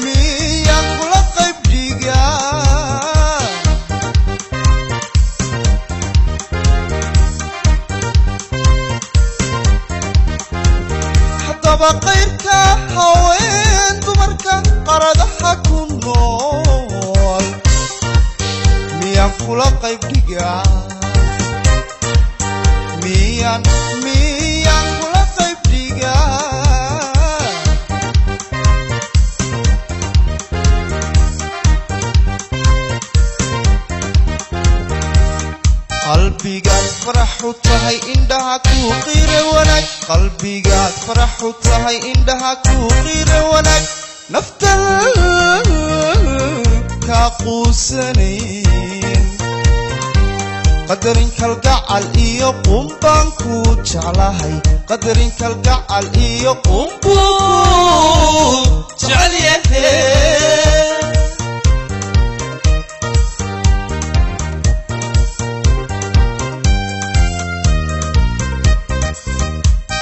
miyaan kula qayb dhigaa haddaba qayrka haween dumarka qaradaha ku nool miyaan kula qayb dhigaa miyaan kula qayb dhigaa qalbigaad faraxu tahay indhaha kuu qiire wanaag qalbigaad faraxu tahay indhaha kuu qiire wanaag naftan kaa quusanayn qadarin kalgacal iyo qumbaan kuu jeclahay qadarin kalgacal iyo qumbuu jecel yahay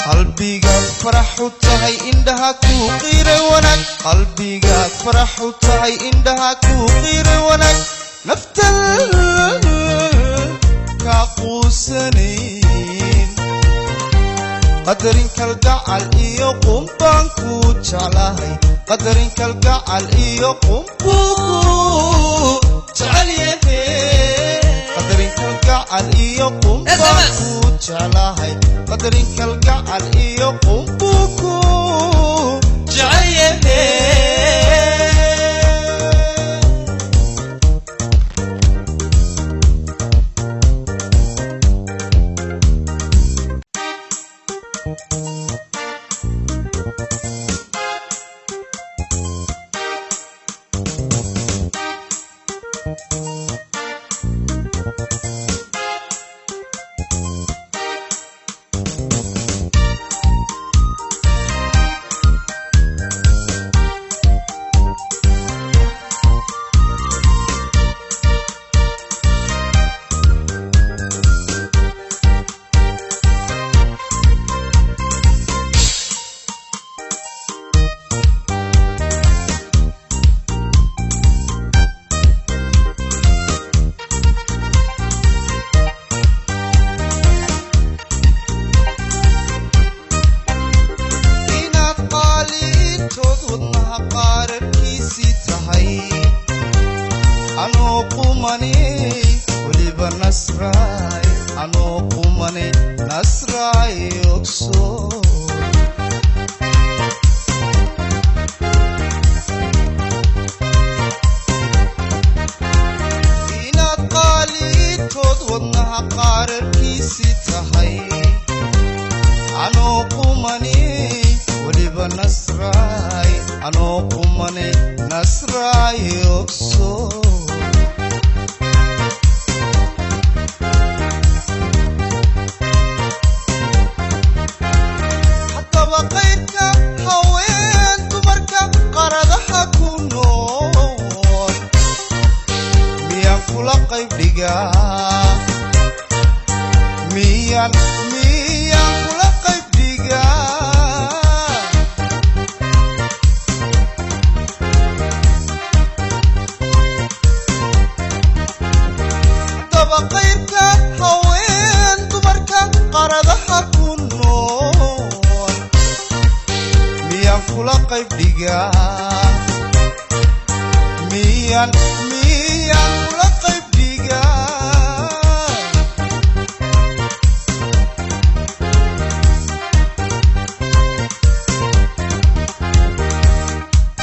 qalbigaad faraxu tahay indhaha kuu qiire wanaag qalbigaad faraxu tahay indhaha kuu qiire wanaag naftan kaa quusanayn qadarin kalgacal iyo qumbaan kuu jeclahay qadarin kalgacal iyo qumbuu jecel yahay qadarin kalgacal iyo qumbaan kuu jeclahay qadarin kalgacal iyo qumbuu kuu jecel yahay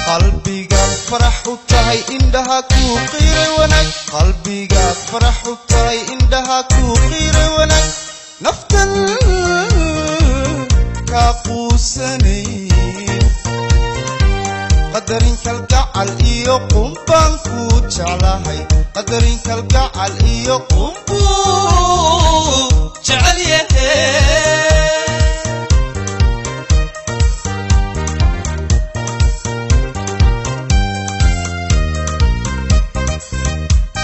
qalbigaad faraxu tahay indhaha kuu qiire wanaag qalbigaad faraxu tahay indhaha kuu qiire wanaag naftan kaa quusanayn qadarin kalgacal iyo qumbaan kuu jeclahay qadarin kalgacal iyo qumbuu jecel yahay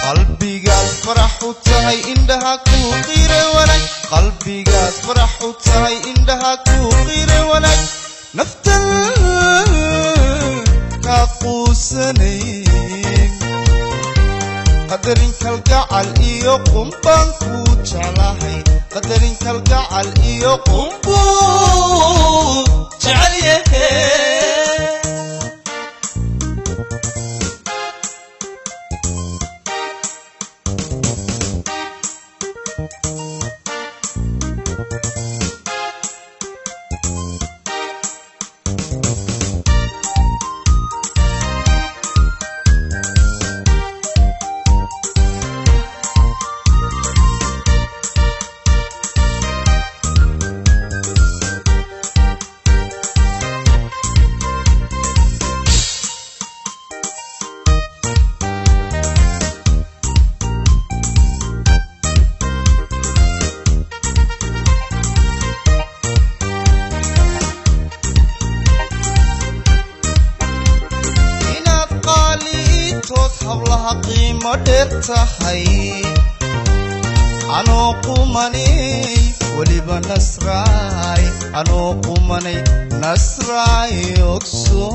qalbigaad faraxu tahay indhaha kuu qiire wanaag qalbigaad faraxu tahay indhaha kuu qiire wanaag naftan kaa quusanayn qadarin kalgacal iyo qunbaan ku jeclahay qadarin kalgacal iyo qunbuu jecel yahay hablaha qiimo dheer tahay anoo qumanay weliba nasraay anoo qumanay nasraay ogso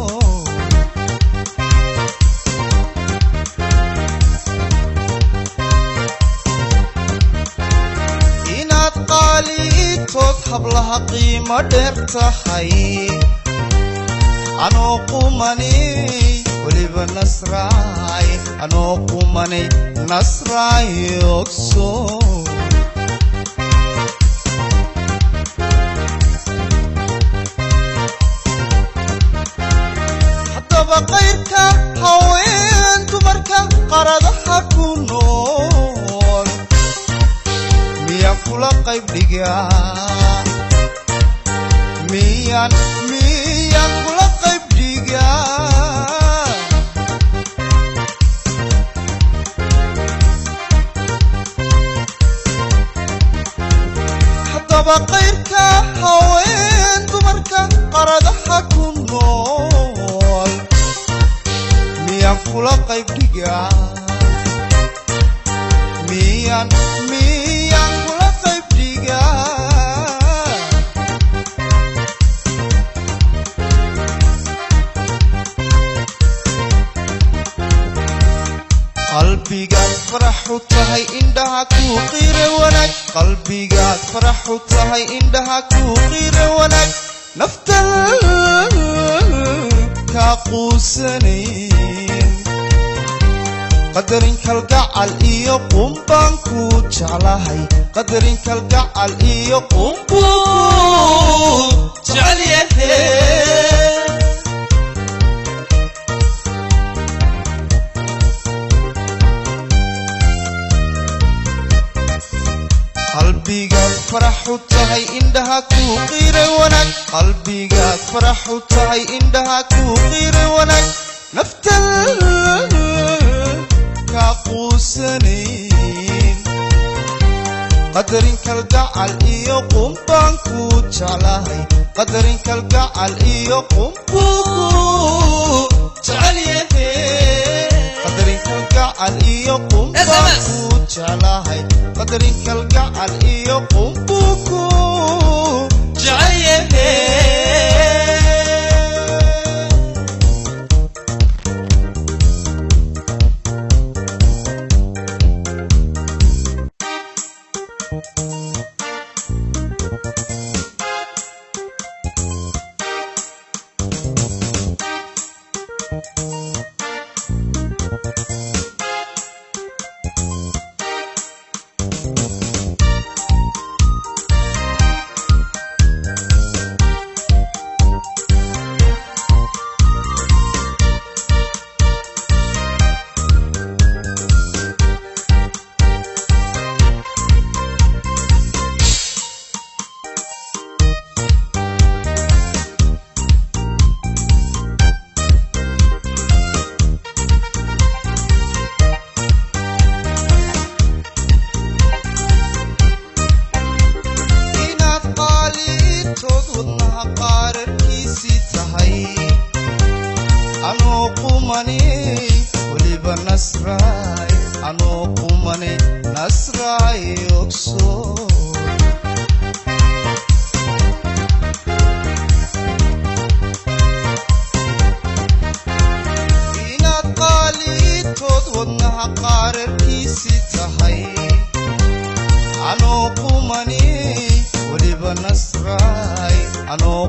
inaad qaaliitood hablaha qiimo dheer tahay anoo qumanay weliba nasraay anoo qumanay nasraay ogso haddaba qayrka haween dumarka qaradaha ku nool miyaan kula qayb dhigaa miyaan kula qayb dhigaa qayrka haween dumarka qaradaha ku nool miyaan kula qayb dhigaa miyaan kula qayb dhigaa qalbigaad faraxu tahay indhaha ku qiira wanaag qalbigaad faraxu tahay indhaha ku qiira wanaag naftan ka quusanayn qadarin kalgacal iyo qunbaan ku jeclahay qadarin kalgacal iyo qunbuu jecel yahay qalbigaad faraxu tahay indhaha ku qiira wanaag qalbigaad faraxu tahay indhaha ku qiira wanaag naftan ka quusanayn qadarin kalgacal iyo qunbaan ku jeclahay qadarin kalgacal iyo qunbuu jecel yahay qadarin kalgacal iyo qunbaan ku jeclahay qadarin kalgacal iyo qunbuku jecel yahay weliba nasraay anoo qumanay nasraay ogso indhaha qaararkiisi tahay anoo qumani weliba nasraay anoo